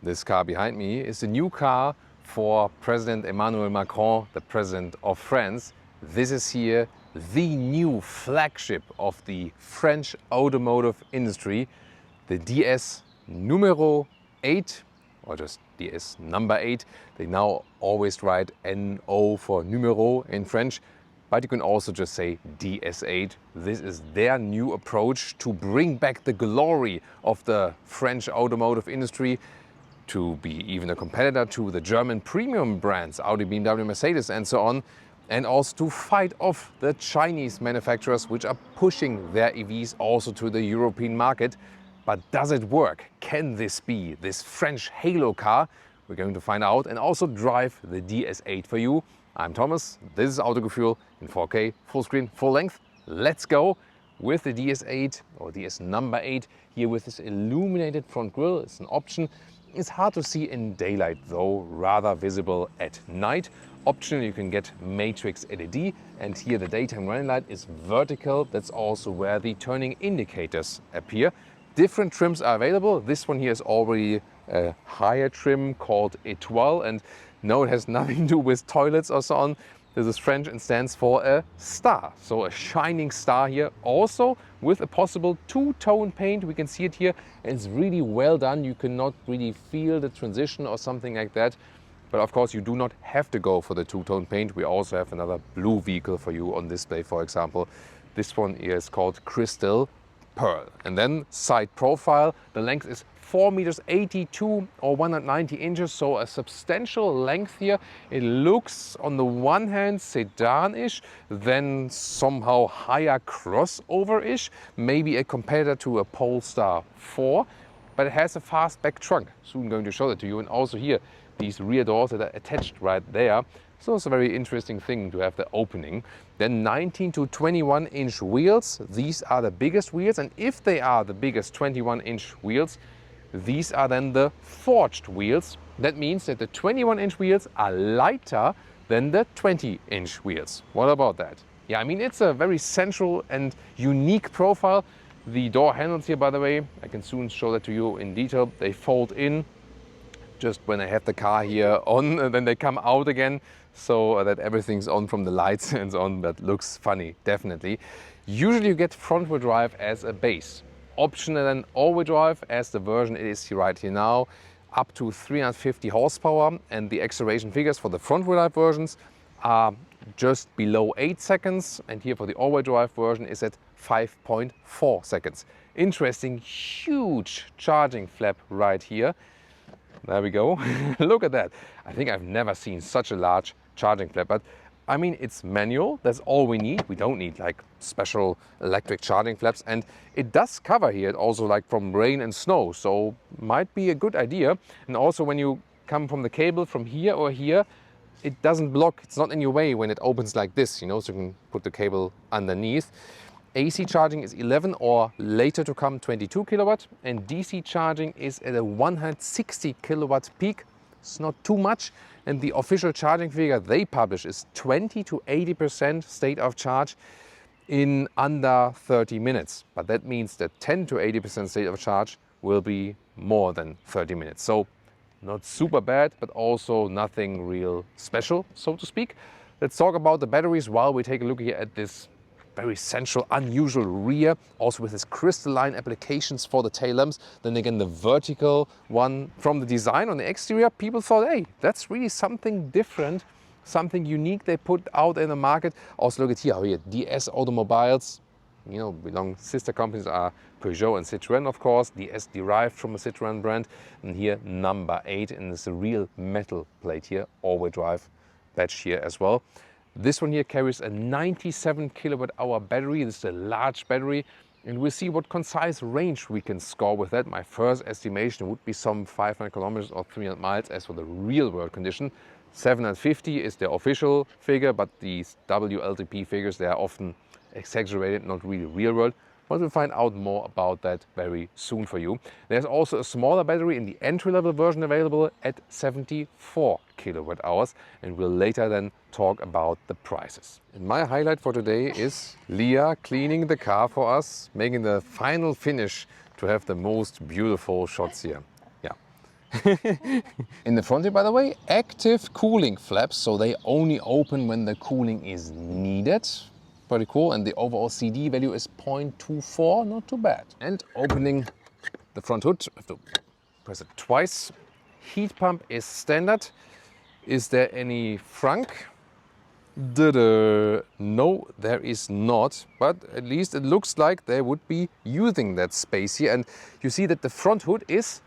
This car behind me is the new car for President Emmanuel Macron, the President of France. This is here the new flagship of the French automotive industry, the DS numero 8, or just DS number 8. They now always write NO for numero in French, but you can also just say DS8. This is their new approach to bring back the glory of the French automotive industry, to be even a competitor to the German premium brands, Audi, BMW, Mercedes and so on, and also to fight off the Chinese manufacturers which are pushing their EVs also to the European market. But does it work? Can this be this French halo car? We're going to find out and also drive the DS8 for you. I'm Thomas, this is Autogefühl in 4K, full screen, full length. Let's go with the DS8 or DS number 8 here with this illuminated front grille. It's an option. It's hard to see in daylight though, rather visible at night. Optional, you can get matrix LED, and here the daytime running light is vertical. That's also where the turning indicators appear. Different trims are available. This one here is already a higher trim called Étoile, and no, it has nothing to do with toilets or so on. This is French and stands for a star. So a shining star here, also with a possible two-tone paint. We can see it here, and it's really well done. You cannot really feel the transition or something like that. But of course, you do not have to go for the two-tone paint. We also have another blue vehicle for you on display, for example. This one is called Crystal Pearl. And then side profile, the length is 4.82 meters or 190 inches, so a substantial length here. It looks on the one hand sedan-ish, then somehow higher crossover-ish, maybe a competitor to a Polestar 4, but it has a fastback trunk. Soon going to show that to you. And also here, these rear doors that are attached right there. So it's a very interesting thing to have the opening. Then 19 to 21 inch wheels. These are the biggest wheels, and if they are the biggest 21 inch wheels, these are then the forged wheels. That means that the 21 inch wheels are lighter than the 20 inch wheels. What about that? Yeah, I mean, it's a very central and unique profile. The door handles here, by the way, I can soon show that to you in detail. They fold in just when I have the car here on, and then they come out again, so that everything's on from the lights and so on. That looks funny, definitely. Usually you get front wheel drive as a base. Optional then all-wheel drive, as the version it is right here now, up to 350 horsepower, and the acceleration figures for the front wheel drive versions are just below 8 seconds, and here for the all-wheel drive version is at 5.4 seconds. Interesting, huge charging flap right here. There we go. Look at that. I think I've never seen such a large charging flap, but I mean, it's manual. That's all we need. We don't need like special electric charging flaps, and it does cover here also like from rain and snow, so might be a good idea. And also when you come from the cable from here or here, it doesn't block. It's not in your way when it opens like this, you know, so you can put the cable underneath. AC charging is 11 or later to come 22 kilowatt, and DC charging is at a 160 kilowatt peak. It's not too much, and the official charging figure they publish is 20 to 80% state of charge in under 30 minutes. But that means that 10 to 80% state of charge will be more than 30 minutes. So not super bad, but also nothing real special, so to speak. Let's talk about the batteries while we take a look here at this very central, unusual rear, also with this crystalline applications for the tail lamps. Then again, the vertical one from the design on the exterior, people thought, hey, that's really something different, something unique they put out in the market. Also look at here, DS Automobiles, you know, sister companies are Peugeot and Citroën, of course. DS derived from a Citroën brand. And here, number 8, and it's a real metal plate here, all-wheel drive badge here as well. This one here carries a 97 kilowatt hour battery. This is a large battery, and we'll see what concise range we can score with that. My first estimation would be some 500 kilometers or 300 miles as for the real world condition. 750 is the official figure, but these WLTP figures, they are often exaggerated, not really real world. But we'll find out more about that very soon for you. There's also a smaller battery in the entry-level version available at 74 kilowatt hours, and we'll later then talk about the prices. And my highlight for today is Leah cleaning the car for us, making the final finish to have the most beautiful shots here. Yeah, In the front here, by the way, active cooling flaps, so they only open when the cooling is needed. Pretty cool, and the overall CD value is 0.24, not too bad. And opening the front hood, I have to press it twice. Heat pump is standard. Is there any frunk? No, there is not, but at least it looks like they would be using that space here. And you see that the front hood is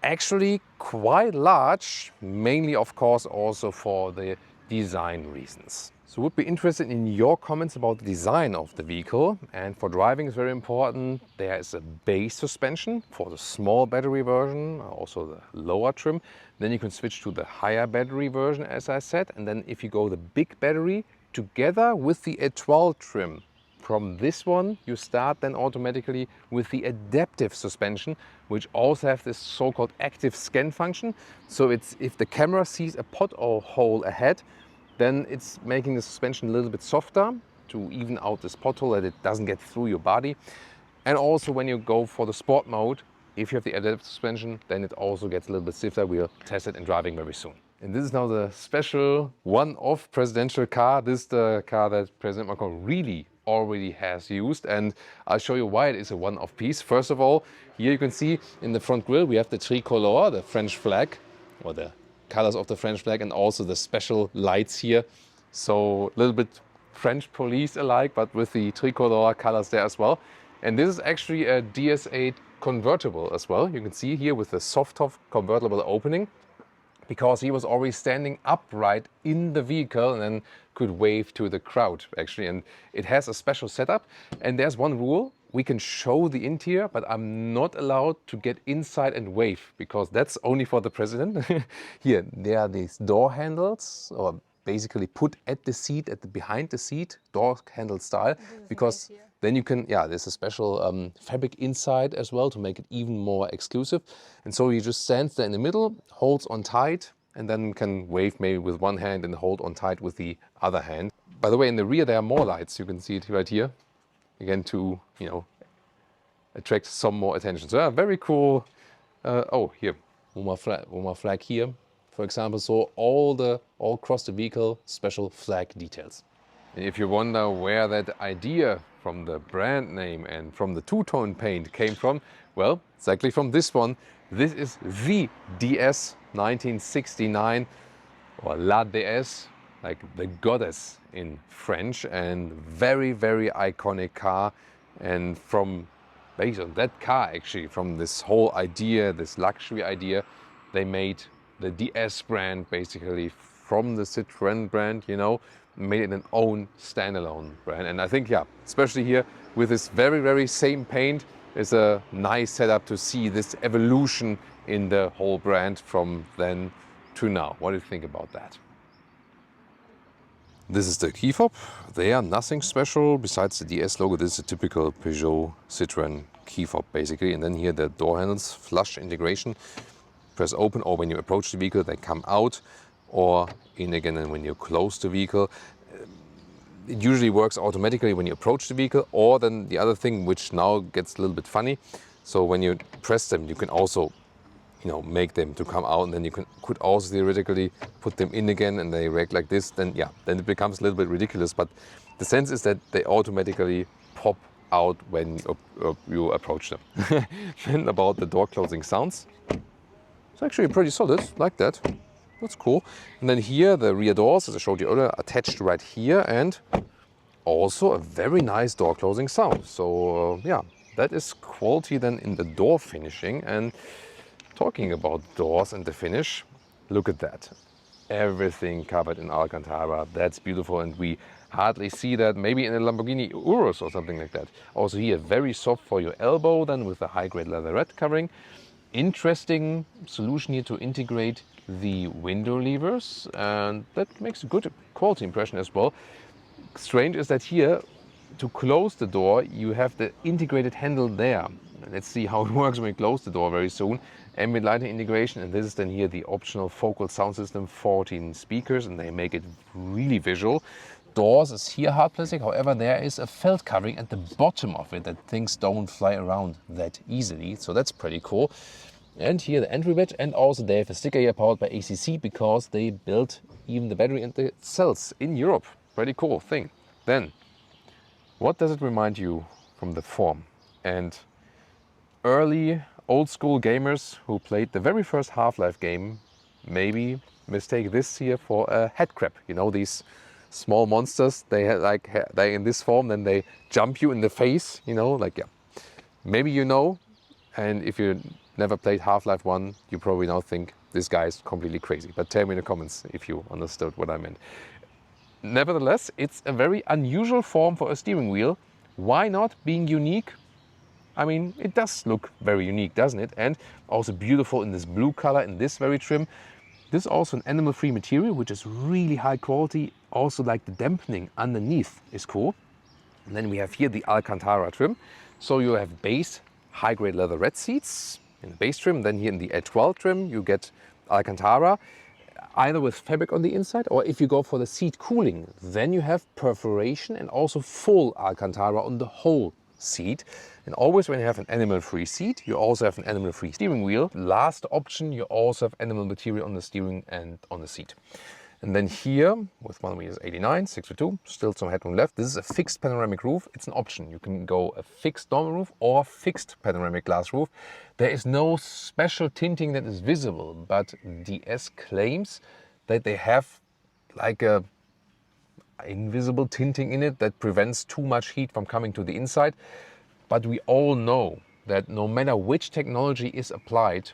actually quite large, mainly of course also for the design reasons. So would be interested in your comments about the design of the vehicle. And for driving is very important. There is a base suspension for the small battery version, also the lower trim. Then you can switch to the higher battery version, as I said. And then if you go the big battery together with the A12 trim, from this one you start then automatically with the adaptive suspension, which also have this so-called active scan function. So it's if the camera sees a pothole ahead, then it's making the suspension a little bit softer to even out this pothole that it doesn't get through your body. And also when you go for the sport mode, if you have the adaptive suspension, then it also gets a little bit stiffer. We'll test it in driving very soon. And this is now the special one-off presidential car. This is the car that President Macron really already has used, and I'll show you why it is a one-off piece. First of all, here you can see in the front grille we have the tricolor, the French flag, or the colors of the French flag, and also the special lights here. So a little bit French police alike, but with the tricolor colors there as well. And this is actually a DS8 convertible as well. You can see here with the soft top convertible opening, because he was already standing upright in the vehicle and then could wave to the crowd actually. And it has a special setup. And there's one rule: we can show the interior, but I'm not allowed to get inside and wave, because that's only for the president. Here, there are these door handles, or basically put at the seat, behind the seat, door handle style, because then you can, there's a special fabric inside as well to make it even more exclusive. And so he just stands there in the middle, holds on tight, and then can wave maybe with one hand and hold on tight with the other hand. By the way, in the rear there are more lights. You can see it right here. Again, to, attract some more attention. So very cool. Oh, here, Roma flag here, for example. So all across the vehicle, special flag details. And if you wonder where that idea from the brand name and from the two-tone paint came from, well, it's actually from this one. This is the DS 1969, or La DS, like the goddess in French, and very, very iconic car. And based on that car, actually, from this whole idea, this luxury idea, they made the DS brand basically from the Citroën brand, made it an own standalone brand. And I think, especially here with this very, very same paint, is a nice setup to see this evolution in the whole brand from then to now. What do you think about that? This is the key fob. They are nothing special besides the DS logo. This is a typical Peugeot Citroën key fob basically. And then here the door handles, flush integration. Press open, or when you approach the vehicle they come out, or in again and when you close the vehicle. It usually works automatically when you approach the vehicle, or then the other thing, which now gets a little bit funny. So when you press them, you can also make them to come out, and then you could also theoretically put them in again and they react like this. Then it becomes a little bit ridiculous, but the sense is that they automatically pop out when you approach them. Then about the door closing sounds. It's actually pretty solid, like that. That's cool. And then here the rear doors, as I showed you earlier, attached right here, and also a very nice door closing sound. So that is quality then in the door finishing. And talking about doors and the finish, look at that. Everything covered in Alcantara. That's beautiful, and we hardly see that maybe in a Lamborghini Urus or something like that. Also here, very soft for your elbow, then with the high-grade leatherette covering. Interesting solution here to integrate the window levers, and that makes a good quality impression as well. Strange is that here, to close the door, you have the integrated handle there. Let's see how it works when we close the door very soon. Ambient lighting integration, and this is then here the optional focal sound system, 14 speakers, and they make it really visual. Doors is here hard plastic, however there is a felt covering at the bottom of it that things don't fly around that easily, so that's pretty cool. And here the entry badge, and also they have a sticker here powered by ACC because they built even the battery and the cells in Europe. Pretty cool thing. Then, what does it remind you from the form? And early old school gamers who played the very first Half-Life game maybe mistake this here for a head crab. You know, these small monsters, they in this form, then they jump you in the face, you know, like, yeah. Maybe you know, and if you never played Half-Life 1, you probably now think this guy is completely crazy. But tell me in the comments if you understood what I meant. Nevertheless, it's a very unusual form for a steering wheel. Why not being unique? I mean, it does look very unique, doesn't it? And also beautiful in this blue color, in this very trim. This is also an animal-free material, which is really high quality. Also, like the dampening underneath is cool. And then we have here the Alcantara trim. So you have base high-grade leather red seats in the base trim. Then here in the A12 trim, you get Alcantara, either with fabric on the inside, or if you go for the seat cooling, then you have perforation and also full Alcantara on the whole seat. And always when you have an animal-free seat, you also have an animal-free steering wheel. Last option, you also have animal material on the steering and on the seat. And then here, with 1.89 m, 6'2", still some headroom left. This is a fixed panoramic roof. It's an option. You can go a fixed normal roof or fixed panoramic glass roof. There is no special tinting that is visible, but DS claims that they have like a invisible tinting in it that prevents too much heat from coming to the inside. But we all know that no matter which technology is applied,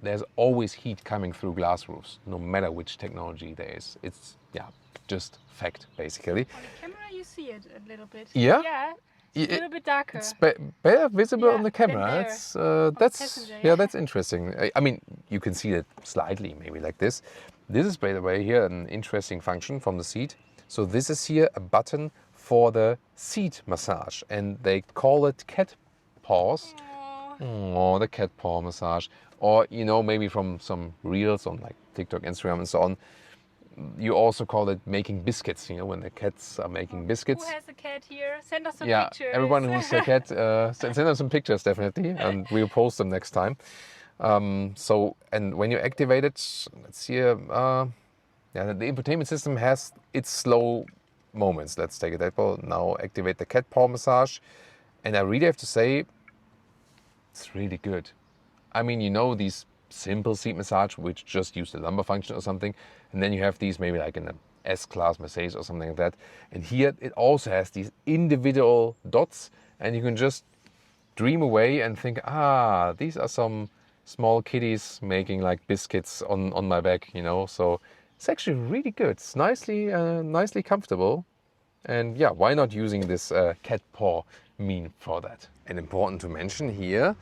there's always heat coming through glass roofs, no matter which technology there is. It's, yeah, just fact, basically. On the camera you see it a little bit. Yeah? Yeah, it's a little bit darker. It's better visible on the than camera. there, That's, on that's, yeah, that's interesting. I mean, you can see it slightly, maybe like this. This is, by the way, here an interesting function from the seat. So this is here a button for the seat massage, and they call it cat paws. Oh, the cat paw massage. Or, you know, maybe from some reels on like TikTok, Instagram and so on, you also call it making biscuits, you know, when the cats are making biscuits. Who has a cat here? Send us some Yeah, pictures. everyone who's a cat, send us some pictures definitely, and we'll post them next time. So, and when you activate it, let's see, yeah, the infotainment system has its slow moments. Let's take it that way. Now activate the cat paw massage. And I really have to say, it's really good. I mean, you know, these simple seat massage, which just use the lumbar function or something. And then you have these maybe like in an S-Class Mercedes or something like that. And here it also has these individual dots, and you can just dream away and think, ah, these are some small kitties making like biscuits on my back, you know. So it's actually really good. It's nicely comfortable. And yeah, why not using this cat paw mean for that? And important to mention here,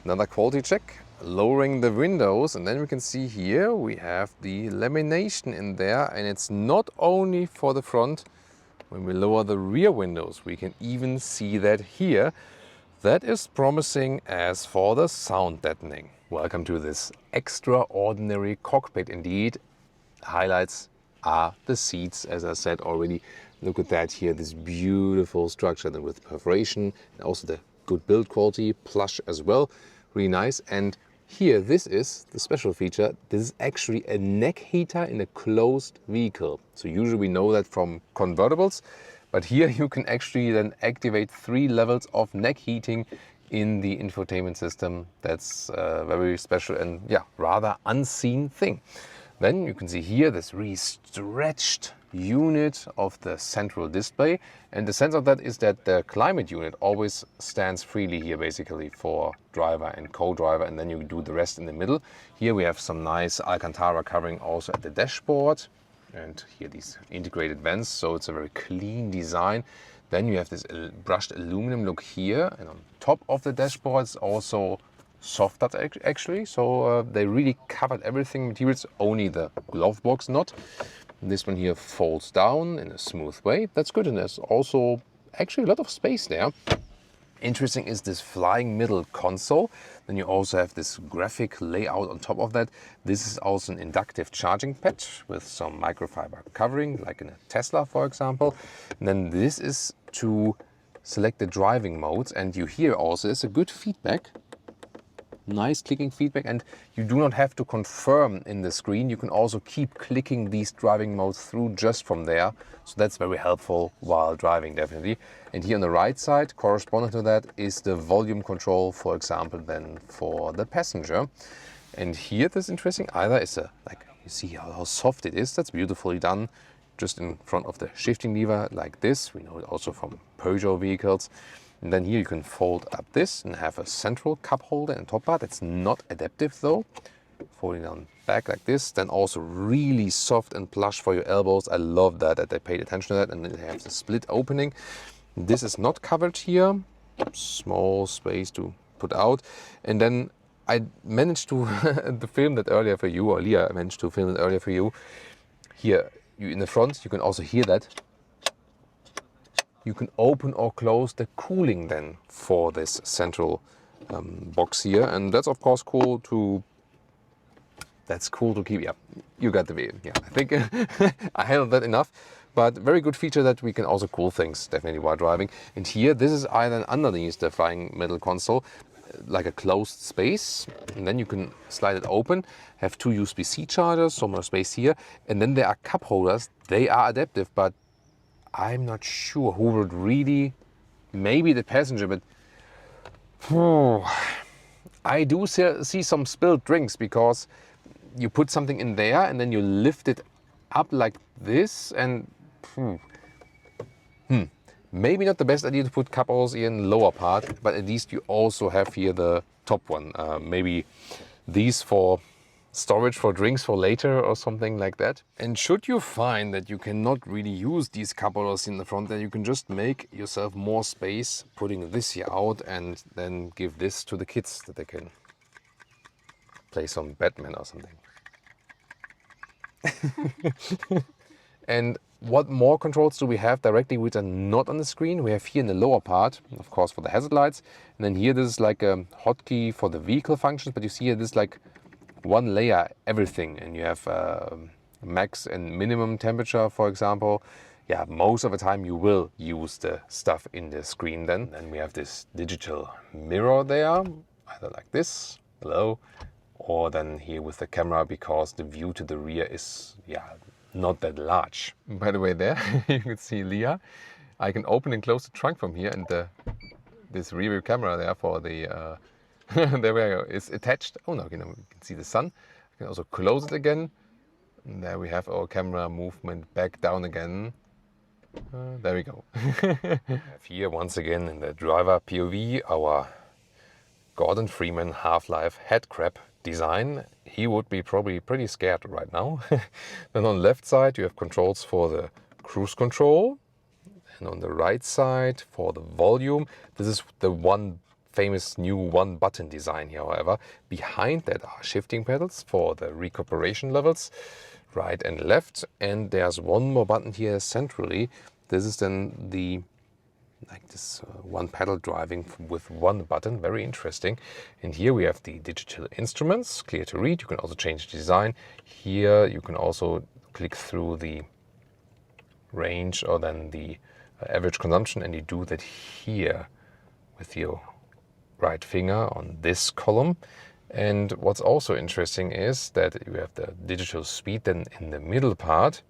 another quality check, lowering the windows, and then we can see here we have the lamination in there, and it's not only for the front. When we lower the rear windows, we can even see that here. That is promising as for the sound deadening. Welcome to this extraordinary cockpit indeed. Highlights are the seats, as I said already. Look at that here, this beautiful structure then with perforation, and also the good build quality, plush as well, really nice. And here, this is the special feature. This is actually a neck heater in a closed vehicle. So usually we know that from convertibles, but here you can actually then activate 3 levels of neck heating in the infotainment system. That's a very special and yeah, rather unseen thing. Then you can see here this really stretched unit of the central display, and the sense of that is that the climate unit always stands freely here basically for driver and co-driver, and then you do the rest in the middle. Here we have some nice Alcantara covering also at the dashboard, and here these integrated vents, so it's a very clean design. Then you have this brushed aluminum look here, and on top of the dashboard it's also soft touch actually, so they really covered everything, materials, only the glove box not. This one here folds down in a smooth way. That's good, and there's also actually a lot of space there. Interesting is this flying middle console. Then you also have this graphic layout on top of that. This is also an inductive charging pad with some microfiber covering, like in a Tesla, for example. And then this is to select the driving modes, and you hear also there's a good feedback. nice clicking feedback, and you do not have to confirm in the screen. You can also keep clicking these driving modes through just from there. So that's very helpful while driving, definitely. And here on the right side, corresponding to that, is the volume control, for example, then for the passenger. And here, this is interesting. Either is a, like, you see how soft it is. That's beautifully done. Just in front of the shifting lever like this. We know it also from Peugeot vehicles. And then here you can fold up this and have a central cup holder and top part. That's not adaptive though. Folding down back like this. Then also really soft and plush for your elbows. I love that they paid attention to that. And then they have the split opening. This is not covered here. Small space to put out. And then I managed to film that earlier for you, or Leah managed to film it earlier for you. Here, in the front, you can also hear that. You can open or close the cooling then for this central box here, and that's of course cool to. That's cool to keep. Yeah, you got the video. Yeah, I think I handled that enough. But very good feature that we can also cool things definitely while driving. And here, this is either underneath the flying metal console, like a closed space, and then you can slide it open, have two USB-C chargers, so more space here, and then there are cup holders. They are adaptive, but I'm not sure who would really, maybe the passenger, but I do see some spilled drinks, because you put something in there and then you lift it up like this, and maybe not the best idea to put cup holders in lower part, but at least you also have here the top one. Maybe these for storage for drinks for later or something like that. And should you find that you cannot really use these cup holders in the front, then you can just make yourself more space, putting this here out, and then give this to the kids that they can play some Batman or something. And what more controls do we have directly which are not on the screen? We have here in the lower part, of course, for the hazard lights. And then here, this is like a hotkey for the vehicle functions. But you see here, this is like one layer, everything. And you have max and minimum temperature, for example. Yeah, most of the time you will use the stuff in the screen then. And we have this digital mirror there, either like this, below, or then here with the camera, because the view to the rear is, yeah, not that large. By the way, there you can see Leah. I can open and close the trunk from here, and this rear view camera there for the there we go, is attached. Oh no, you can see the sun. I can also close it again. And there we have our camera movement back down again. There we go. Have here once again in the driver POV our Gordon Freeman Half-Life head crab design. He would be probably pretty scared right now. Then on the left side you have controls for the cruise control, and on the right side for the volume. This is the one famous new one button design here, however. Behind that are shifting pedals for the recuperation levels, right and left, and there's one more button here centrally. This is then the like this one pedal driving with one button, very interesting. And here we have the digital instruments, clear to read. You can also change the design. Here you can also click through the range or then the average consumption, and you do that here with your right finger on this column. And what's also interesting is that you have the digital speed then in the middle part,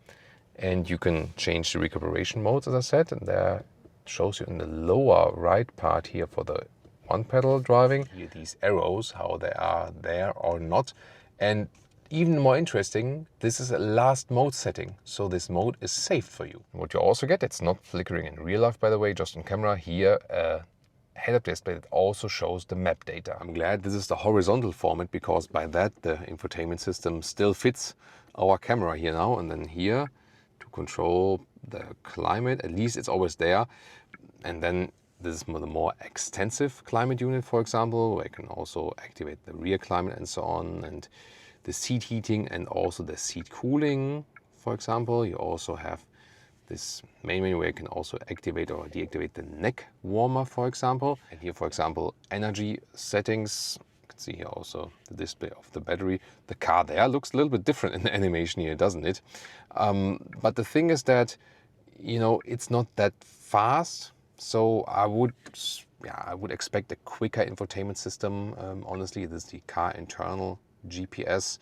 and you can change the recuperation modes, as I said, and there shows you in the lower right part here for the one pedal driving. Here these arrows, how they are there or not. And even more interesting, this is a last mode setting, so this mode is saved for you. What you also get, it's not flickering in real life, by the way, just on camera. Here, a head-up display that also shows the map data. I'm glad this is the horizontal format, because by that the infotainment system still fits our camera here now. And then here to control the climate, at least it's always there. And then this is the more extensive climate unit, for example, where I can also activate the rear climate and so on, and the seat heating and also the seat cooling, for example. You also have this main menu where you can also activate or deactivate the neck warmer, for example. And here, for example, energy settings. You can see here also the display of the battery. The car there looks a little bit different in the animation here, doesn't it? But the thing is that, you know, it's not that fast. So I would yeah, I would expect a quicker infotainment system. Honestly, this is the car internal GPS.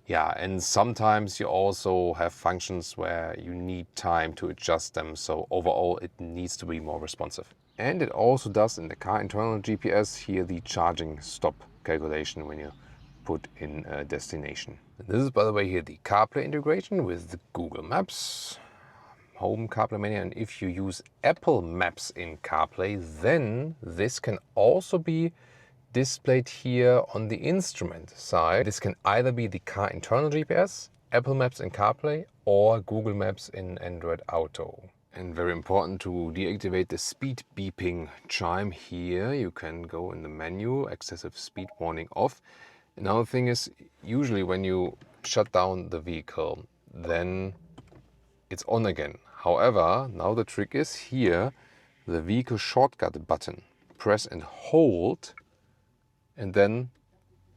Yeah, and sometimes you also have functions where you need time to adjust them. So overall, it needs to be more responsive. And it also does in the car internal GPS here the charging stop calculation when you put in a destination. And this is, by the way, here the CarPlay integration with the Google Maps, Home CarPlay menu. And if you use Apple Maps in CarPlay, then this can also be displayed here on the instrument side. This can either be the car internal GPS, Apple Maps in CarPlay, or Google Maps in Android Auto. And very important to deactivate the speed beeping chime here. You can go in the menu, excessive speed warning off. Another thing is, usually when you shut down the vehicle, then it's on again. However, now the trick is here, the vehicle shortcut button. Press and hold, and then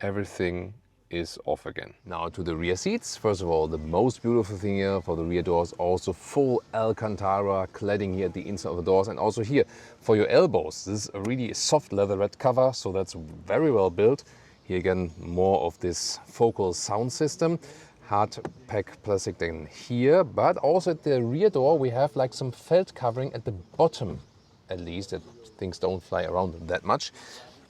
everything is off again. Now to the rear seats. First of all, the most beautiful thing here for the rear doors, also full Alcantara cladding here at the inside of the doors, and also here for your elbows. This is a really soft leatherette cover, so that's very well built. Here again, more of this focal sound system. Hard pack plastic then here, but also at the rear door we have like some felt covering at the bottom, at least, that things don't fly around that much.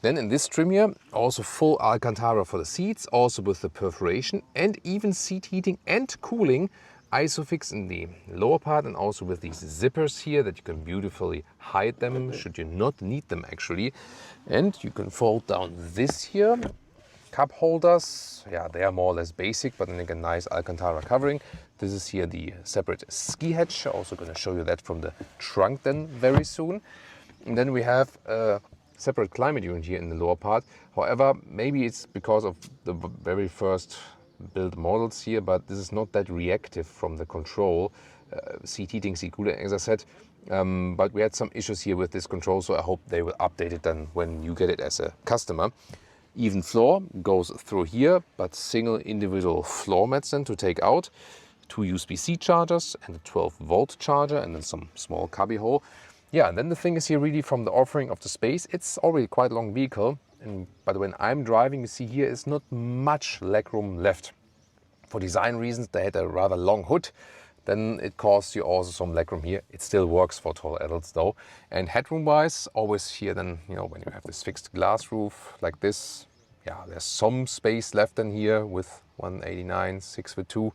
Then in this trim here, also full Alcantara for the seats, also with the perforation, and even seat heating and cooling. Isofix in the lower part, and also with these zippers here that you can beautifully hide them should you not need them actually. And you can fold down this here. Cup holders, yeah, they are more or less basic, but then again, nice Alcantara covering. This is here the separate ski hatch. Also going to show you that from the trunk then very soon. And then we have separate climate unit here in the lower part. However, maybe it's because of the very first build models here, but this is not that reactive from the control. Seat heating, seat cooling, as I said. But we had some issues here with this control, so I hope they will update it then when you get it as a customer. Even floor goes through here, but single individual floor mats then to take out. 2 USB-C chargers and a 12-volt charger, and then some small cubby hole. Yeah, and then the thing is here really from the offering of the space, it's already quite a long vehicle. But when I'm driving, you see here is not much legroom left. For design reasons, they had a rather long hood. Then it costs you also some legroom here. It still works for tall adults though. And headroom wise, always here then, you know, when you have this fixed glass roof like this, yeah, there's some space left in here with 189, 6'2".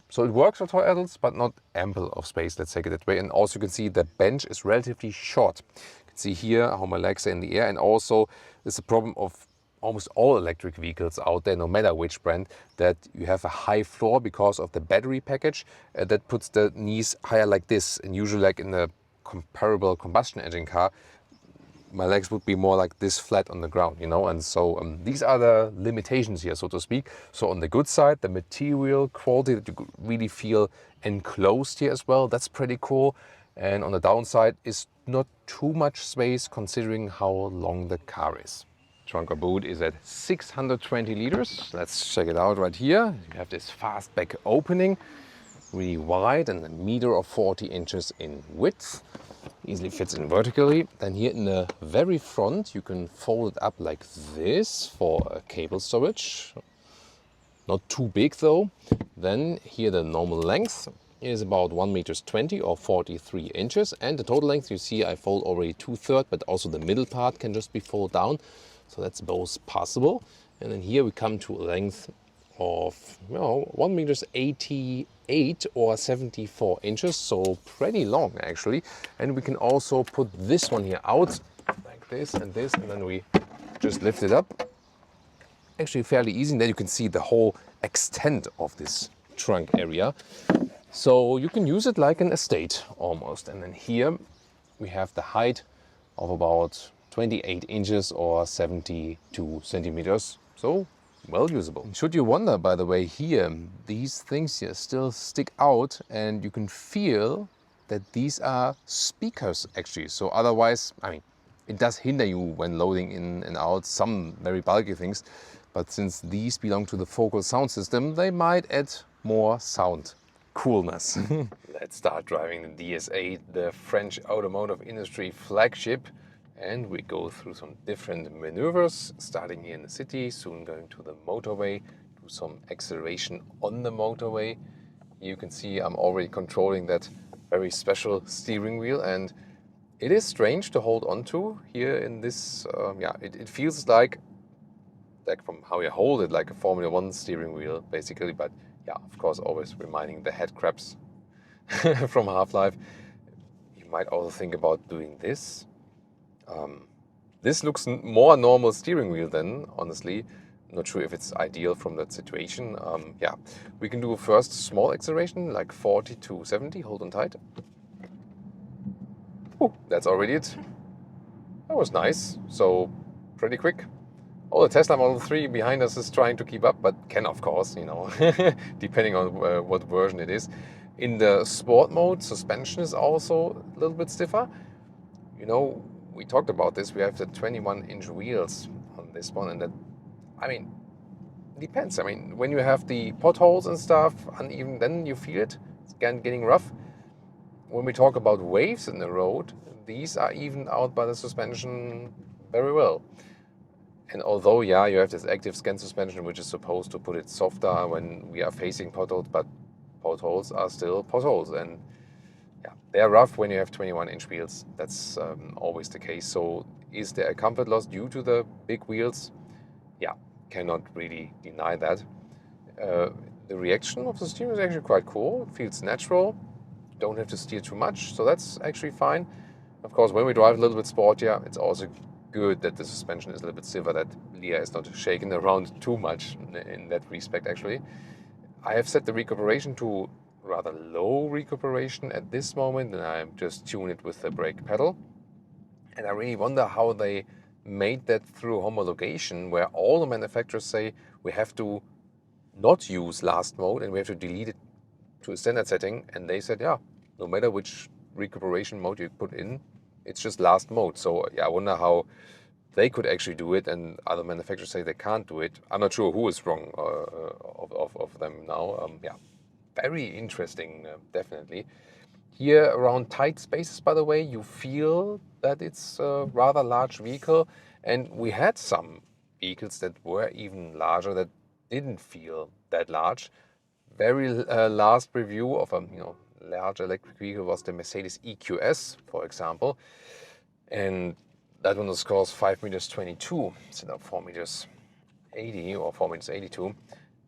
So it works for tall adults, but not ample of space, let's take it that way. And also you can see the bench is relatively short. You can see here how my legs are in the air, and also it's a problem of almost all electric vehicles out there, no matter which brand, that you have a high floor because of the battery package that puts the knees higher like this. And usually like in a comparable combustion engine car, my legs would be more like this flat on the ground, you know, and so these are the limitations here, so to speak. So on the good side, the material quality that you could really feel enclosed here as well, that's pretty cool. And on the downside is not too much space considering how long the car is. Trunk or boot is at 620 liters. Let's check it out right here. You have this fastback opening, really wide, and 1.40 meters in width. Easily fits in vertically. Then here in the very front, you can fold it up like this for a cable storage. Not too big though. Then here the normal length is about 1.20 meters or 43 inches. And the total length, you see I fold already 2/3, but also the middle part can just be folded down. So that's both possible. And then here we come to a length of 1.88 meters or 74 inches, so pretty long actually. And we can also put this one here out like this, and then we just lift it up. Actually fairly easy, and then you can see the whole extent of this trunk area. So you can use it like an estate almost. And then here we have the height of about 28 inches or 72 centimeters. So well usable. Should you wonder, by the way, here, these things here still stick out, and you can feel that these are speakers actually. So otherwise, I mean, it does hinder you when loading in and out some very bulky things, but since these belong to the focal sound system, they might add more sound coolness. Let's start driving the DS8, the French automotive industry flagship. And we go through some different maneuvers, starting here in the city, soon going to the motorway, do some acceleration on the motorway. You can see I'm already controlling that very special steering wheel, and it is strange to hold on to here in this, it feels like from how you hold it, like a Formula One steering wheel, basically, but yeah, of course, always reminding the head crabs from Half-Life. You might also think about doing this. This looks more normal steering wheel then, honestly. Not sure if it's ideal from that situation. Yeah, we can do a first small acceleration, like 40 to 70, hold on tight. Ooh, that's already it. That was nice, so pretty quick. Oh, the Tesla Model 3 behind us is trying to keep up, but can, of course, you know, depending on what version it is. In the sport mode, suspension is also a little bit stiffer. You know, we talked about this. We have the 21-inch wheels on this one, and that, I mean, depends. I mean, when you have the potholes and stuff, uneven, then you feel it. It's getting rough. When we talk about waves in the road, these are evened out by the suspension very well. And although, yeah, you have this active scan suspension, which is supposed to put it softer when we are facing potholes, but potholes are still potholes. And yeah, they're rough when you have 21-inch wheels. That's always the case. So is there a comfort loss due to the big wheels? Yeah, cannot really deny that. The reaction of the steering is actually quite cool. It feels natural. Don't have to steer too much, so that's actually fine. Of course, when we drive a little bit sportier, it's also good that the suspension is a little bit silver, that Leah is not shaking around too much in that respect, actually. I have set the recuperation to rather low recuperation at this moment, and I just tune it with the brake pedal. And I really wonder how they made that through homologation, where all the manufacturers say we have to not use last mode and we have to delete it to a standard setting. And they said, yeah, no matter which recuperation mode you put in, it's just last mode. So yeah, I wonder how they could actually do it, and other manufacturers say they can't do it. I'm not sure who is wrong of them now. Yeah, very interesting, definitely. Here around tight spaces, by the way, you feel that it's a rather large vehicle, and we had some vehicles that were even larger that didn't feel that large. Very last review of a large electric vehicle was the Mercedes EQS, for example, and that one was course 5 meters 22 instead of 4 meters 80 or 4 meters 82.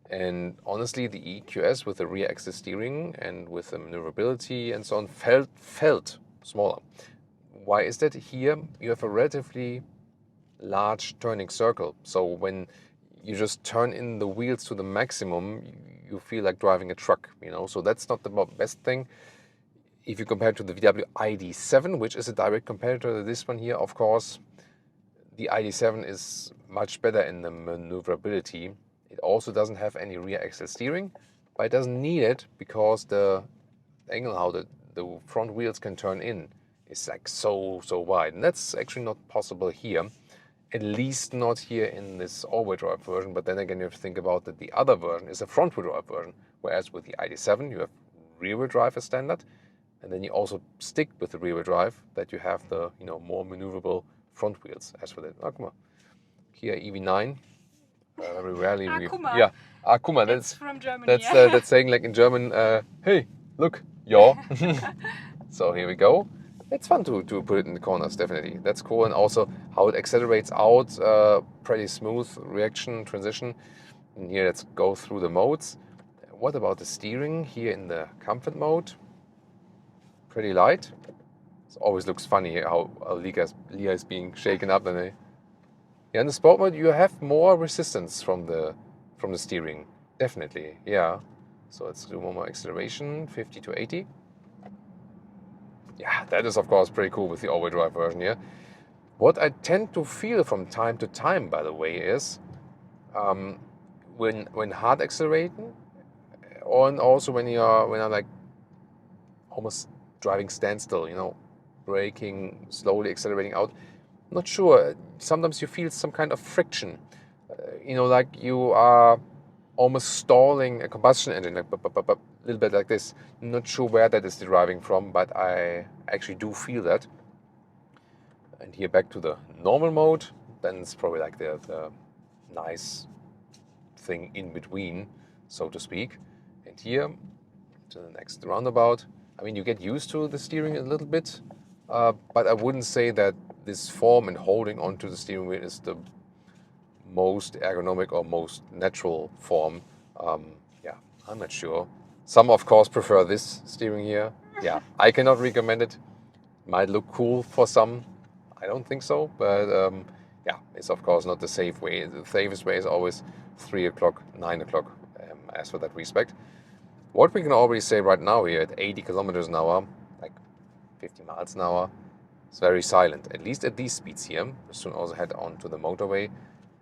And honestly, the EQS with the rear axis steering and with the maneuverability and so on felt smaller. Why is that? Here you have a relatively large turning circle. So when you just turn in the wheels to the maximum, you feel like driving a truck, you know. So that's not the best thing. If you compare it to the VW ID.7, which is a direct competitor to this one here, of course, the ID.7 is much better in the maneuverability. It also doesn't have any rear axle steering, but it doesn't need it because the angle how the front wheels can turn in is like so wide. And that's actually not possible here, at least not here in this all-wheel drive version. But then again, you have to think about that the other version is a front-wheel drive version, whereas with the ID.7 you have rear-wheel drive as standard, and then you also stick with the rear-wheel drive that you have the more maneuverable front wheels. As for that, oh, come on, Kia EV9. Very rarely we, yeah, guck mal, that's from Germany. That's saying like in German, hey, look, ja. So here we go. It's fun to put it in the corners, definitely. That's cool, and also how it accelerates out, pretty smooth reaction transition. And here let's go through the modes. What about the steering here in the comfort mode? Pretty light. It always looks funny how Leah is being shaken up, and yeah, in the sport mode you have more resistance from the steering, definitely. Yeah. So let's do one more acceleration, 50 to 80. Yeah, that is of course pretty cool with the all-wheel drive version here. What I tend to feel from time to time, by the way, is when hard accelerating, and also when I'm like almost driving standstill, braking, slowly accelerating out. Not sure. Sometimes you feel some kind of friction. Like you are almost stalling a combustion engine, like a little bit like this. Not sure where that is deriving from, but I actually do feel that. And here back to the normal mode, then it's probably like the nice thing in between, so to speak. And here to the next roundabout. I mean, you get used to the steering a little bit, but I wouldn't say that this form and holding onto the steering wheel is the most ergonomic or most natural form. Yeah, I'm not sure. Some, of course, prefer this steering here. Yeah, I cannot recommend it. Might look cool for some. I don't think so, but yeah, it's of course not the safe way. The safest way is always 3 o'clock, 9 o'clock, as for that respect. What we can already say right now here at 80 kilometers an hour, like 50 miles an hour, it's very silent, at least at these speeds here. We soon also head on to the motorway,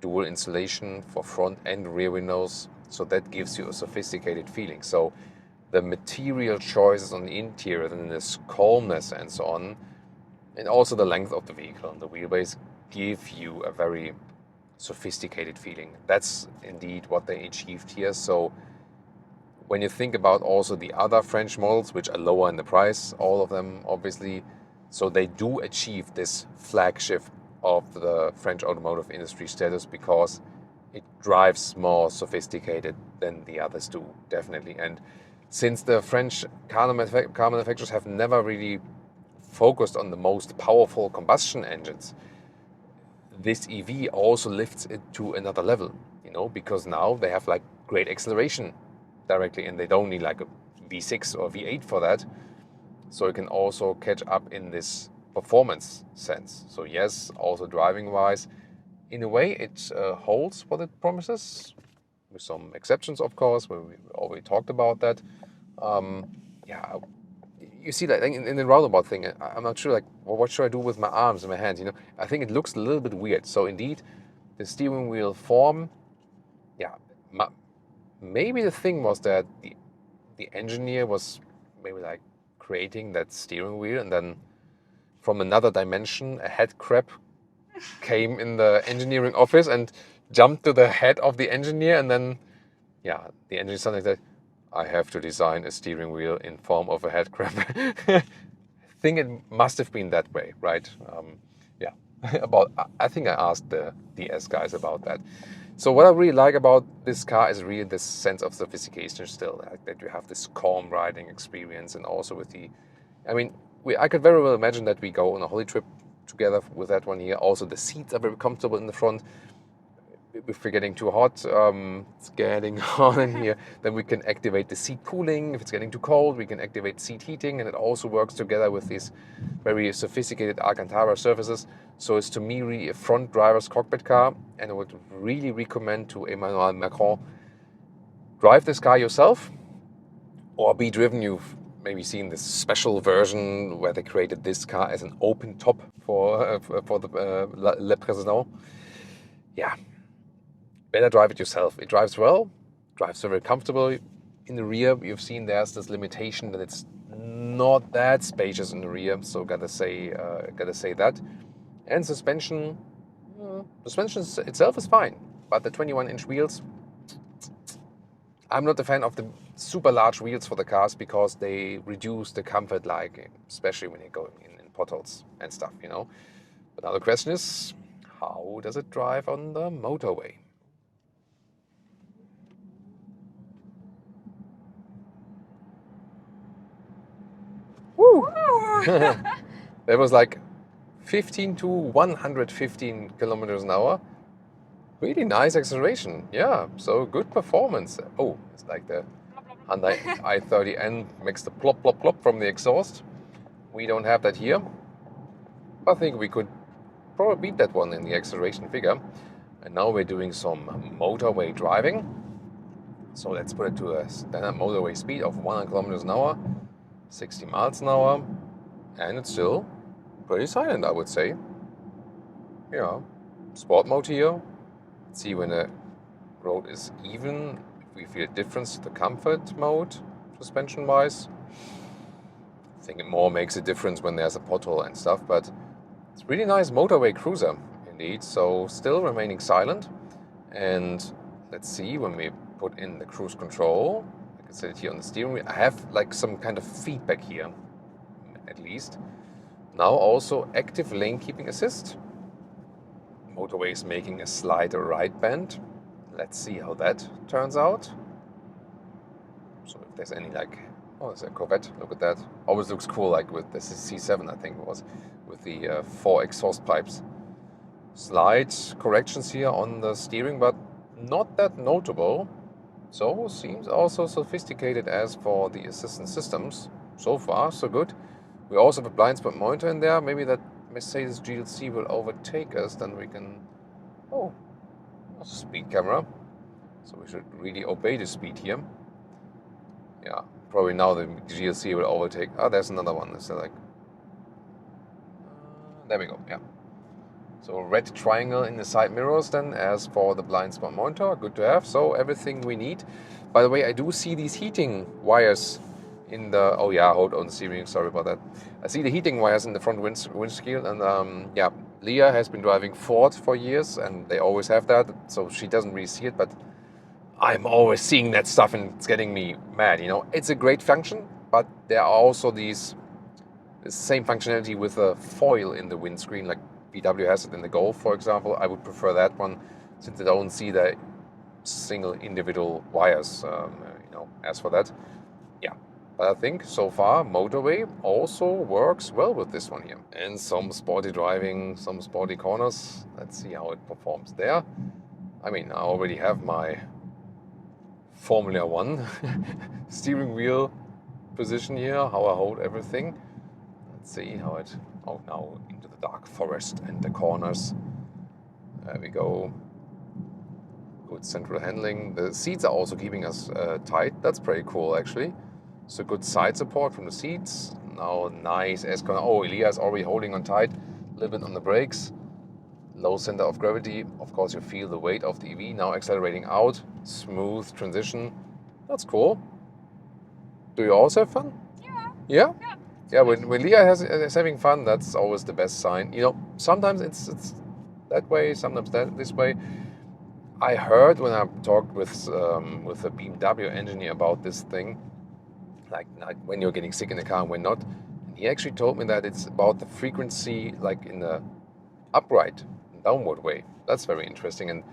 dual insulation for front and rear windows, so that gives you a sophisticated feeling. So the material choices on the interior, and this calmness and so on, and also the length of the vehicle and the wheelbase give you a very sophisticated feeling. That's indeed what they achieved here. So when you think about also the other French models, which are lower in the price, all of them obviously, so they do achieve this flagship of the French automotive industry status because it drives more sophisticated than the others do, definitely. And since the French car manufacturers have never really focused on the most powerful combustion engines, this EV also lifts it to another level, you know, because now they have like great acceleration directly and they don't need like a V6 or V8 for that. So it can also catch up in this performance sense. So yes, also driving wise, in a way it holds what it promises, with some exceptions of course, where we already talked about that. Yeah, you see that in the roundabout thing, I'm not sure like, well, what should I do with my arms and my hands, you know? I think it looks a little bit weird. So indeed, the steering wheel form, yeah, maybe the thing was that the engineer was maybe like creating that steering wheel, and then from another dimension, a head crab came in the engineering office and jumped to the head of the engineer, and then, yeah, the engineer something like that. I have to design a steering wheel in form of a head crab. I think it must have been that way, right? Yeah, I think I asked the DS guys about that. So what I really like about this car is really this sense of sophistication still, like that you have this calm riding experience, and also with the, I mean, I could very well imagine that we go on a holiday trip together with that one here. Also, the seats are very comfortable in the front. If we're getting too hot, it's getting hot in here, then we can activate the seat cooling. If it's getting too cold, we can activate seat heating, and it also works together with these very sophisticated Alcantara surfaces. So it's to me really a front driver's cockpit car, and I would really recommend to Emmanuel Macron, drive this car yourself or be driven. You've maybe seen this special version where they created this car as an open top for the Le Président. Yeah. Better drive it yourself. It drives well, drives very comfortably. In the rear, you've seen there's this limitation that it's not that spacious in the rear, so gotta say that. And suspension itself is fine, but the 21-inch wheels, I'm not a fan of the super large wheels for the cars because they reduce the comfort, like especially when you're going in potholes and stuff, you know. But now the question is, how does it drive on the motorway? Woo! That was like 15 to 115 kilometers an hour. Really nice acceleration. Yeah, so good performance. Oh, it's like the Hyundai i30N makes the plop, plop, plop from the exhaust. We don't have that here. I think we could probably beat that one in the acceleration figure. And now we're doing some motorway driving. So let's put it to a standard motorway speed of 100 kilometers an hour. 60 miles an hour, and it's still pretty silent, I would say. Yeah, sport mode here. Let's see when the road is even, if we feel a difference to the comfort mode, suspension wise. I think it more makes a difference when there's a pothole and stuff, but it's really nice motorway cruiser indeed. So still remaining silent. And let's see when we put in the cruise control. I can set it here on the steering wheel. I have like some kind of feedback here, at least. Now also active lane keeping assist. Motorway is making a slight right bend. Let's see how that turns out. So if there's any like, oh, there's a Corvette, look at that. Always looks cool, like with the C7, I think it was, with the 4 exhaust pipes. Slight corrections here on the steering, but not that notable. So seems also sophisticated as for the assistance systems. So far, so good. We also have a blind spot monitor in there. Maybe that Mercedes GLC will overtake us, then we can... Oh, speed camera. So we should really obey the speed here. Yeah, probably now the GLC will overtake. Ah, there's another one. Is there like... there we go, yeah. So red triangle in the side mirrors then, as for the blind spot monitor, good to have. So everything we need. By the way, I do see these heating wires in the, oh yeah, hold on steering, sorry about that. I see the heating wires in the front windshield, and yeah, Leah has been driving Ford for years and they always have that, so she doesn't really see it, but I'm always seeing that stuff and it's getting me mad, you know. It's a great function, but there are also the same functionality with a foil in the windscreen, like VW has it in the Golf, for example. I would prefer that one since I don't see the single individual wires, you know, as for that. Yeah, but I think so far motorway also works well with this one here. And some sporty driving, some sporty corners. Let's see how it performs there. I mean, I already have my Formula One steering wheel position here, how I hold everything. Let's see how it, oh, now into the dark forest and the corners. There we go. Good central handling. The seats are also keeping us tight. That's pretty cool, actually. So good side support from the seats. Now nice S-corner. Oh, Elias already holding on tight. A little bit on the brakes. Low center of gravity. Of course, you feel the weight of the EV. Now accelerating out. Smooth transition. That's cool. Do you also have fun? Yeah. Yeah? Yeah. Yeah, when Leah is having fun, that's always the best sign. You know, sometimes it's that way, sometimes this way. I heard when I talked with a BMW engineer about this thing, like when you're getting sick in the car and when not, and he actually told me that it's about the frequency, like in the upright, downward way. That's very interesting, and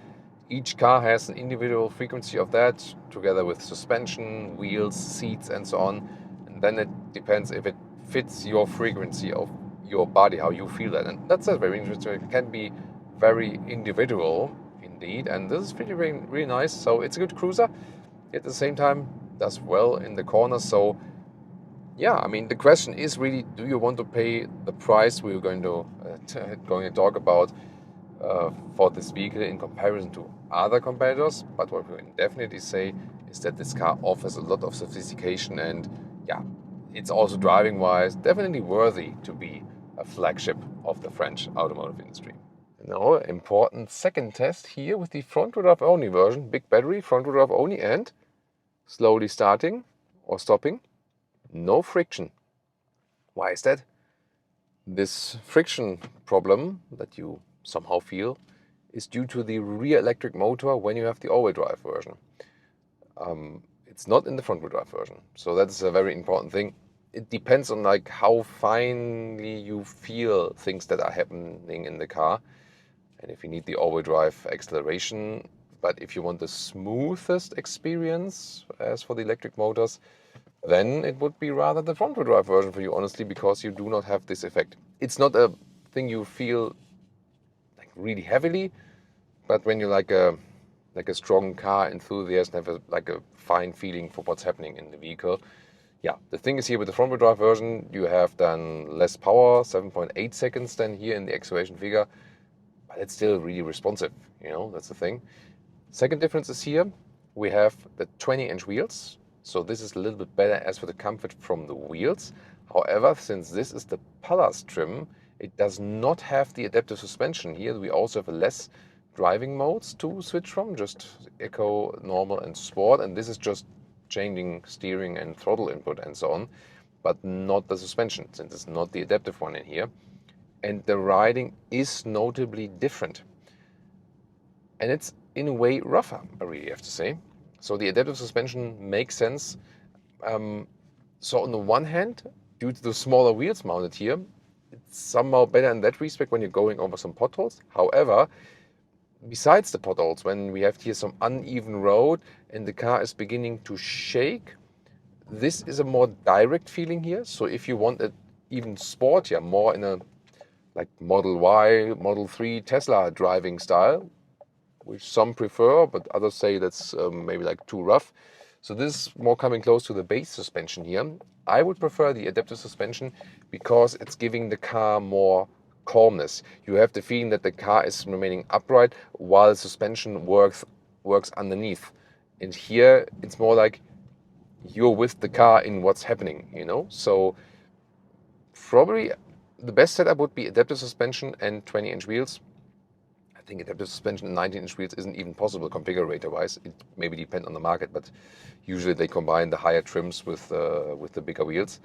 each car has an individual frequency of that, together with suspension, wheels, seats, and so on. And then it depends if it fits your frequency of your body, how you feel that. And that's very interesting. It can be very individual indeed, and this is really nice. So it's a good cruiser. At the same time, does well in the corners. So yeah, I mean, the question is really, do you want to pay the price we're going to talk about for this vehicle in comparison to other competitors? But what we can definitely say is that this car offers a lot of sophistication, and yeah, it's also driving wise definitely worthy to be a flagship of the French automotive industry. Now, important second test here with the front wheel drive only version, big battery, front wheel drive only, and slowly starting or stopping, no friction. Why is that? This friction problem that you somehow feel is due to the rear electric motor when you have the all-wheel drive version. It's not in the front wheel drive version, so that's a very important thing. It depends on like how finely you feel things that are happening in the car, and if you need the all-wheel drive acceleration. But if you want the smoothest experience as for the electric motors, then it would be rather the front wheel drive version for you, honestly, because you do not have this effect. It's not a thing you feel like really heavily, but when you're like a strong car enthusiast and have like a fine feeling for what's happening in the vehicle. Yeah, the thing is here with the front wheel drive version, you have then less power, 7.8 seconds than here in the acceleration figure, but it's still really responsive, you know, that's the thing. Second difference is here, we have the 20-inch wheels. So this is a little bit better as for the comfort from the wheels. However, since this is the Palace trim, it does not have the adaptive suspension. Here we also have less driving modes to switch from, just Eco, Normal and Sport. And this is just changing steering and throttle input and so on, but not the suspension, since it's not the adaptive one in here. And the riding is notably different. And it's in a way rougher, I really have to say. So the adaptive suspension makes sense. So on the one hand, due to the smaller wheels mounted here, somehow better in that respect when you're going over some potholes. However, besides the potholes, when we have here some uneven road and the car is beginning to shake, this is a more direct feeling here. So if you want it even sportier, more in a like Model Y, Model 3 Tesla driving style, which some prefer, but others say that's maybe like too rough. So this is more coming close to the base suspension here. I would prefer the adaptive suspension because it's giving the car more calmness. You have the feeling that the car is remaining upright while the suspension works underneath. And here it's more like you're with the car in what's happening, you know? So probably the best setup would be adaptive suspension and 20-inch wheels. I think adaptive suspension and 19-inch wheels isn't even possible configurator-wise. It maybe depends on the market, but usually they combine the higher trims with the bigger wheels.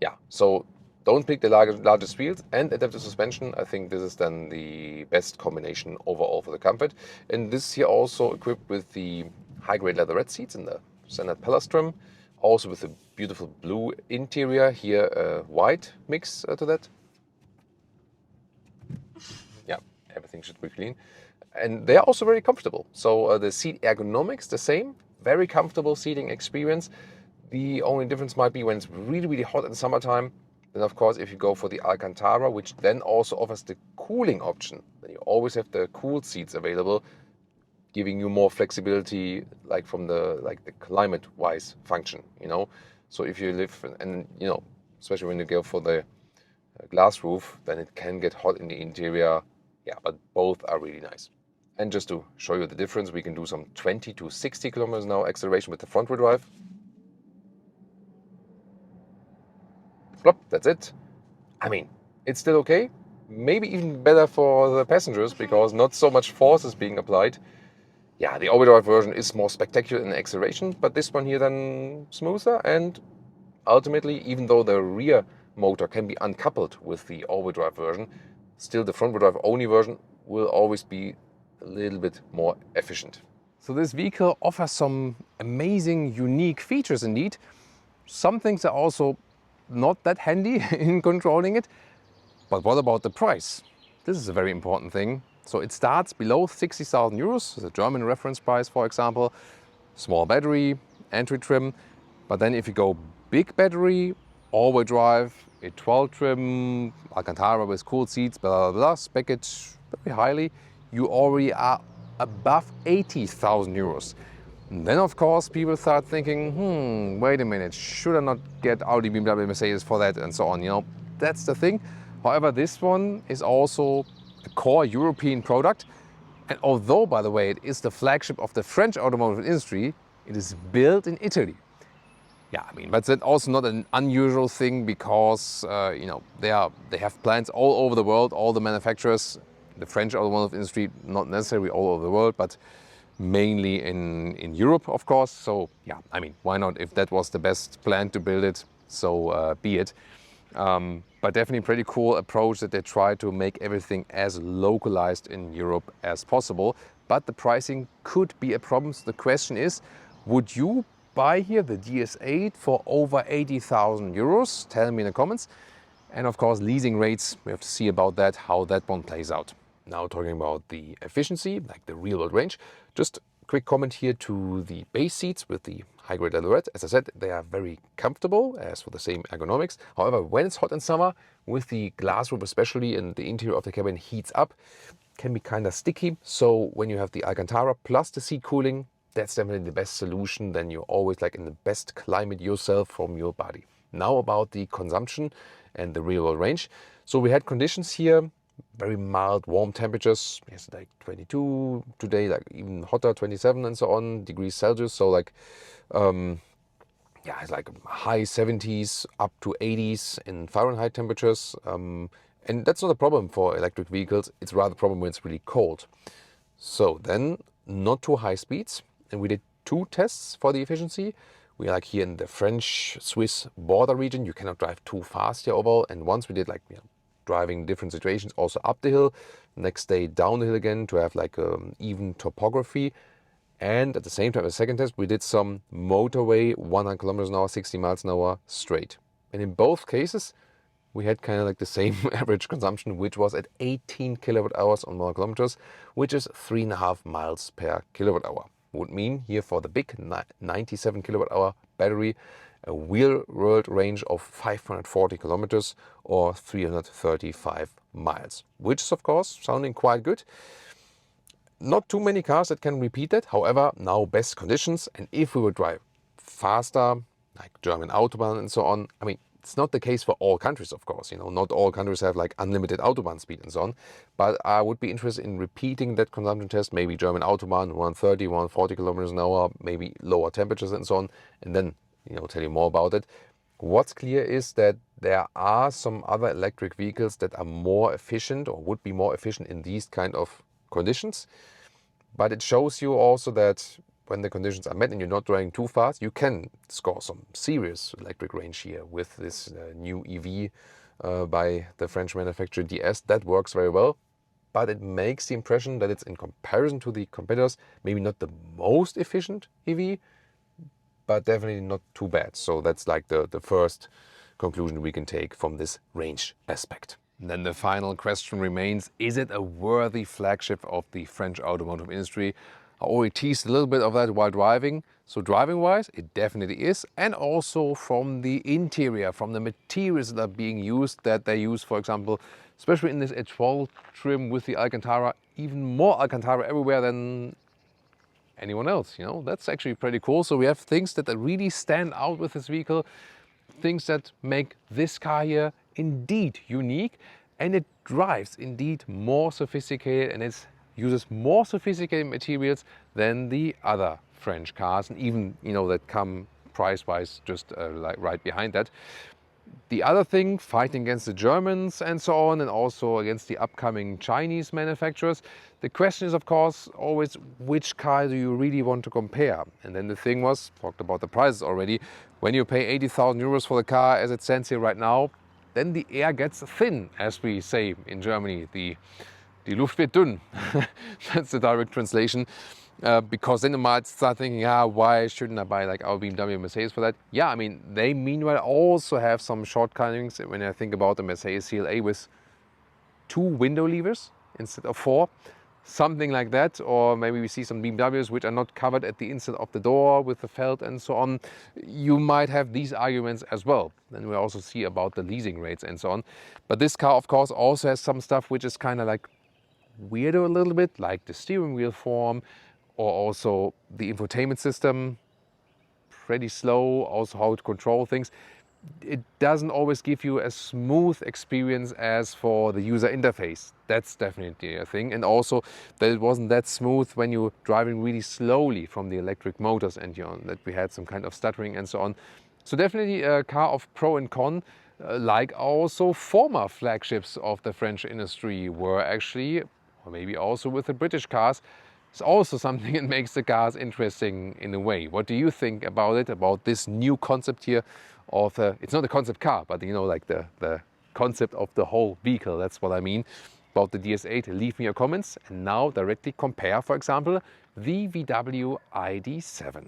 Yeah, so don't pick the largest wheels and adaptive suspension. I think this is then the best combination overall for the comfort. And this here also equipped with the high-grade leatherette seats in the standard Palace trim, also with a beautiful blue interior, here white mix to that. Yeah, everything should be clean. And they are also very comfortable. So the seat ergonomics, the same, very comfortable seating experience. The only difference might be when it's really, really hot in summertime. Then of course, if you go for the Alcantara, which then also offers the cooling option, then you always have the cooled seats available, giving you more flexibility, like from the climate-wise function, you know. So if you live and you know, especially when you go for the glass roof, then it can get hot in the interior. Yeah, but both are really nice. And just to show you the difference, we can do some 20 to 60 kilometers an hour acceleration with the front wheel drive. Plop, that's it. I mean, it's still okay. Maybe even better for the passengers because not so much force is being applied. Yeah, the all-wheel drive version is more spectacular in acceleration, but this one here then smoother. And ultimately, even though the rear motor can be uncoupled with the all-wheel drive version, still the front-wheel drive only version will always be a little bit more efficient. So this vehicle offers some amazing, unique features indeed. Some things are also not that handy in controlling it. But what about the price? This is a very important thing. So it starts below 60,000 euros, the German reference price, for example. Small battery, entry trim. But then if you go big battery, all-wheel drive, a 12 trim, Alcantara with cooled seats, blah, blah, blah, spec it very highly, you already are above 80,000 euros. And then, of course, people start thinking, wait a minute, should I not get Audi, BMW, Mercedes for that, and so on, you know? That's the thing. However, this one is also a core European product. And although, by the way, it is the flagship of the French automotive industry, it is built in Italy. Yeah, I mean, but that's also not an unusual thing because, you know, they have plants all over the world, all the manufacturers, the French automotive industry, not necessarily all over the world, but mainly in Europe, of course. So yeah, I mean, why not? If that was the best plan to build it, so be it. But definitely pretty cool approach that they try to make everything as localized in Europe as possible. But the pricing could be a problem. So the question is, would you buy here the DS8 for over 80,000 euros? Tell me in the comments. And of course, leasing rates, we have to see about that, how that one plays out. Now talking about the efficiency, like the real world range, just a quick comment here to the base seats with the high-grade leatherette. As I said, they are very comfortable, as for the same ergonomics. However, when it's hot in summer, with the glass roof especially, and the interior of the cabin heats up, can be kind of sticky. So when you have the Alcantara plus the seat cooling, that's definitely the best solution. Then you're always like in the best climate yourself from your body. Now about the consumption and the real world range. So we had conditions here, very mild, warm temperatures. Yes, like 22 today, like even hotter, 27 and so on degrees Celsius. So like, yeah, it's like high 70s up to 80s in Fahrenheit temperatures. And that's not a problem for electric vehicles. It's rather a problem when it's really cold. So then not too high speeds. And we did 2 tests for the efficiency. We are like here in the French-Swiss border region. You cannot drive too fast here overall. And once we did like, you know, driving different situations, also up the hill, next day down the hill again to have like even topography. And at the same time, the second test, we did some motorway, 100 kilometers an hour, 60 miles an hour straight. And in both cases, we had kind of like the same average consumption, which was at 18 kilowatt hours on 100 kilometers, which is 3.5 miles per kilowatt hour. Would mean here for the big 97 kilowatt hour battery, a real world range of 540 kilometers or 335 miles, which is of course sounding quite good. Not too many cars that can repeat that. However, now best conditions, and if we would drive faster, like German Autobahn and so on, I mean, it's not the case for all countries, of course. You know, not all countries have like unlimited Autobahn speed and so on. But I would be interested in repeating that consumption test, maybe German Autobahn, 130, 140 kilometers an hour, maybe lower temperatures and so on, and then, you know, tell you more about it. What's clear is that there are some other electric vehicles that are more efficient or would be more efficient in these kind of conditions. But it shows you also that when the conditions are met and you're not driving too fast, you can score some serious electric range here with this new EV by the French manufacturer DS. That works very well, but it makes the impression that it's, in comparison to the competitors, maybe not the most efficient EV, but definitely not too bad. So that's like the first conclusion we can take from this range aspect. And then the final question remains, is it a worthy flagship of the French automotive industry? I already teased a little bit of that while driving. So driving-wise, it definitely is. And also from the interior, from the materials that are being used, that they use, for example, especially in this Agile trim with the Alcantara, even more Alcantara everywhere than anyone else, you know. That's actually pretty cool. So we have things that really stand out with this vehicle, things that make this car here indeed unique, and it drives indeed more sophisticated, and it uses more sophisticated materials than the other French cars, and even, you know, that come price-wise just like right behind that. The other thing, fighting against the Germans and so on, and also against the upcoming Chinese manufacturers, the question is of course always, which car do you really want to compare? And then the thing was, talked about the prices already, when you pay 80,000 euros for the car as it stands here right now, then the air gets thin, as we say in Germany. Die Luft wird dünn. That's the direct translation. Because then you might start thinking, yeah, why shouldn't I buy like our BMW and Mercedes for that? Yeah, I mean, they meanwhile also have some shortcomings when I think about the Mercedes CLA with 2 window levers instead of 4. Something like that, or maybe we see some BMWs which are not covered at the inside of the door with the felt and so on. You might have these arguments as well. Then we also see about the leasing rates and so on. But this car, of course, also has some stuff which is kind of like weirdo a little bit, like the steering wheel form, or also the infotainment system, pretty slow, also how to control things. It doesn't always give you a smooth experience as for the user interface. That's definitely a thing. And also that it wasn't that smooth when you're driving really slowly from the electric motors, and you know, that we had some kind of stuttering and so on. So definitely a car of pro and con, like also former flagships of the French industry were actually, or maybe also with the British cars. It's also something that makes the cars interesting in a way. What do you think about it, about this new concept here of, it's not a concept car, but you know, like the concept of the whole vehicle, that's what I mean, about the DS8. Leave me your comments, and now directly compare, for example, the VW ID.7.